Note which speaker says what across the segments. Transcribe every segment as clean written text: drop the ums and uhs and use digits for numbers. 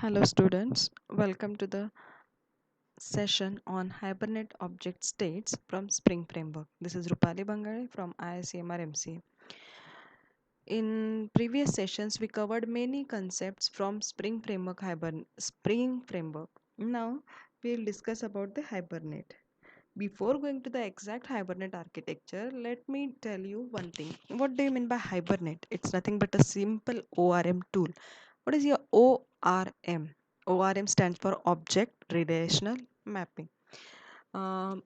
Speaker 1: Hello students, welcome to the session on Hibernate Object States from Spring Framework. This is Rupali Bangare from IICMR MCA. In previous sessions, we covered many concepts from Spring Framework. Now, we'll discuss about the Hibernate. Before going to the exact Hibernate architecture, let me tell you one thing. What do you mean by Hibernate? It's nothing but a simple ORM tool. What is your ORM? ORM stands for Object Relational Mapping. Um,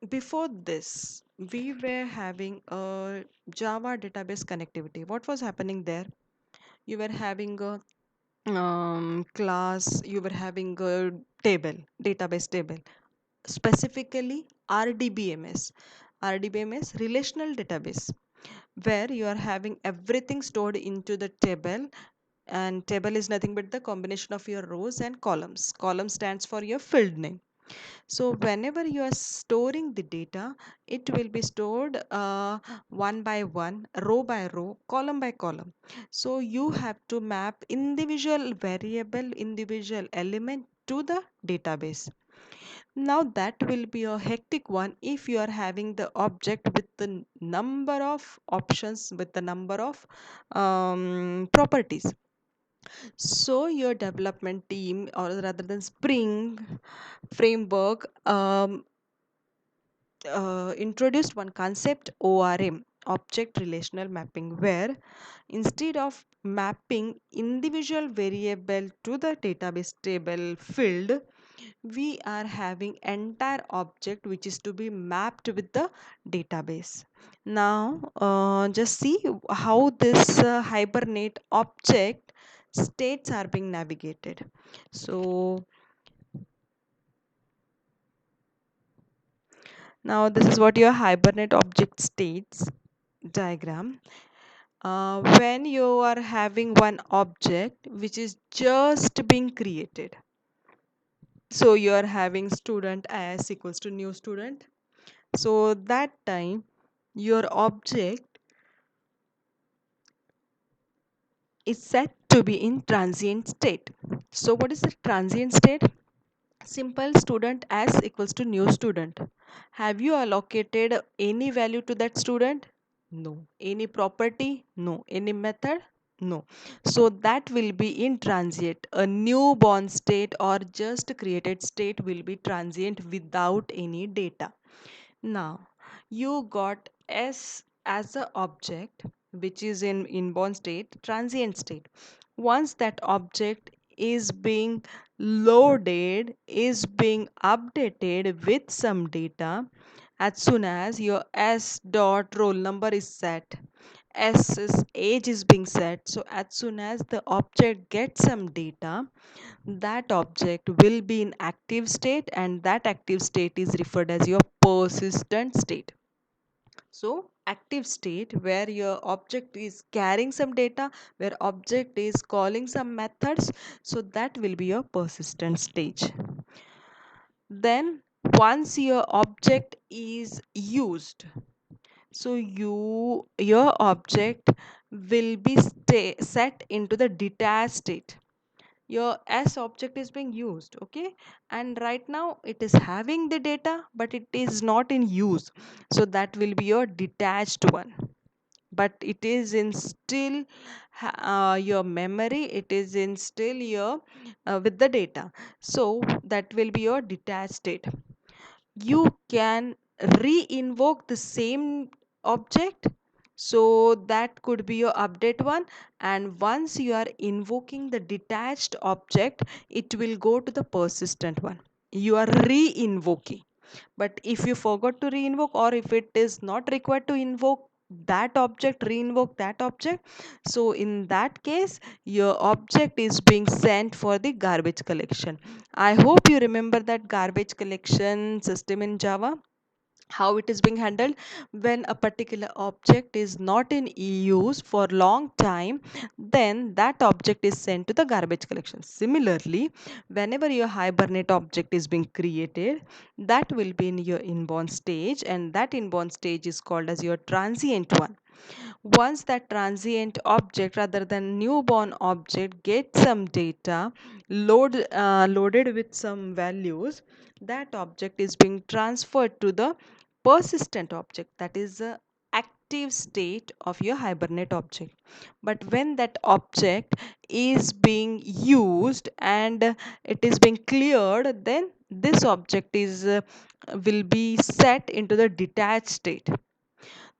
Speaker 1: Before this, we were having a Java database connectivity. What was happening there? You were having a class, you were having a table, database table, specifically RDBMS. RDBMS, relational database, where you are having everything stored into the table, and table is nothing but the combination of your rows and columns. Column stands for your field name. So whenever you are storing the data, it will be stored one by one, row by row, column by column. So you have to map individual variable, individual element to the database. Now that will be a hectic one if you are having the object with the number of options, with the number of properties. So your development team, or rather than Spring Framework, introduced one concept, ORM, Object Relational Mapping, where instead of mapping individual variable to the database table field, we are having entire object which is to be mapped with the database. Now just see how this Hibernate object states are being navigated. So now this is what your Hibernate object states diagram. When you are having one object which is just being created, so you are having student as equals to new student, so that time your object is set to be in transient state. So what is the transient state? Simple, student as equals to new student. Have you allocated any value to that student? No. Any property? No. Any method? No. So that will be in transient. A newborn state or just created state will be transient without any data. Now, you got S as a object which is in inborn state, transient state. Once that object is being loaded, is being updated with some data, as soon as your S dot roll number is set, S's age is being set, so as soon as the object gets some data, that object will be in active state, and that active state is referred as your persistent state. So active state, where your object is carrying some data, where object is calling some methods, so that will be your persistent stage. Then once your object is used, so your object will be set into the detached state. Your S object is being used, okay, and right now it is having the data but it is not in use, so that will be your detached one, but it is in still your memory, it is in still your with the data, so that will be your detached state. You can re-invoke the same object, so that could be your update one, and once you are invoking the detached object, it will go to the persistent one. You are re-invoking, but if you forgot to re-invoke, or if it is not required to invoke that object, re-invoke that object, so in that case your object is being sent for the garbage collection. I hope you remember that garbage collection system in Java, how it is being handled. When a particular object is not in use for long time, then that object is sent to the garbage collection. Similarly, whenever your Hibernate object is being created, that will be in your inborn stage, and that inborn stage is called as your transient one. Once that transient object rather than newborn object gets some data loaded with some values, that object is being transferred to the persistent object, that is the active state of your Hibernate object. But when that object is being used and it is being cleared, then this object is will be set into the detached state.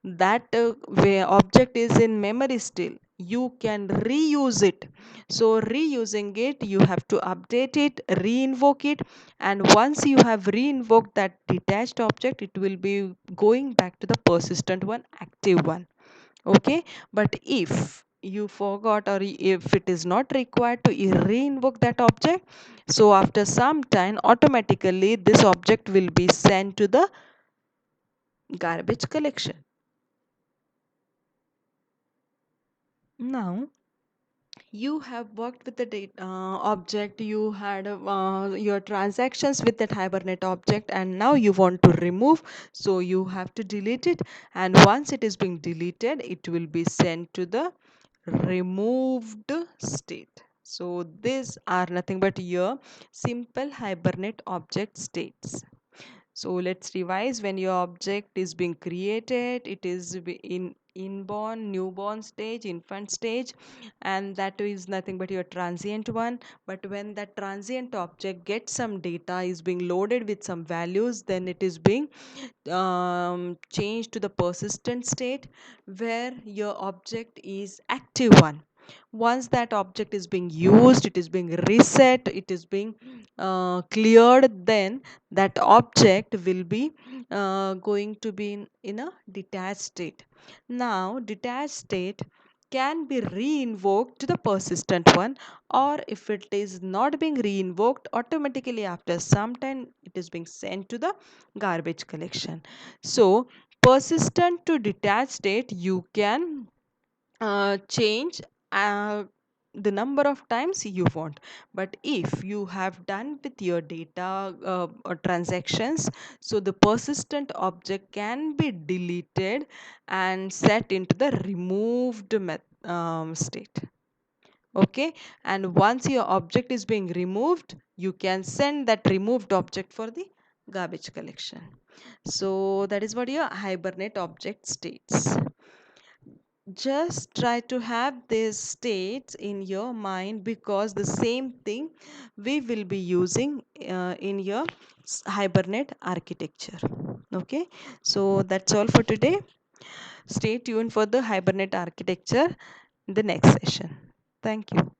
Speaker 1: That where object is in memory still, you can reuse it. So reusing it, you have to update it, reinvoke it, and once you have reinvoked that detached object, it will be going back to the persistent one, active one. Okay, but if you forgot or if it is not required to reinvoke that object, so after some time automatically this object will be sent to the garbage collection. Now you have worked with the data object, you had your transactions with that Hibernate object, and now you want to remove, so you have to delete it, and once it is being deleted, it will be sent to the removed state. So these are nothing but your simple Hibernate object states. So let's revise. When your object is being created, it is in inborn, newborn stage, infant stage, and that is nothing but your transient one. But when that transient object gets some data, is being loaded with some values, then it is being changed to the persistent state, where your object is active one. Once that object is being used, it is being reset, it is being cleared, then that object will be going to be in a detached state. Now detached state can be reinvoked to the persistent one, or if it is not being reinvoked, automatically after some time it is being sent to the garbage collection. So persistent to detached state, you can change uh, the number of times you want. But if you have done with your data or transactions, so the persistent object can be deleted and set into the removed state. Okay, and once your object is being removed, you can send that removed object for the garbage collection. So that is what your Hibernate object states. Just try to have these states in your mind, because the same thing we will be using in your Hibernate architecture. Okay, so that's all for today. Stay tuned for the Hibernate architecture in the next session. Thank you.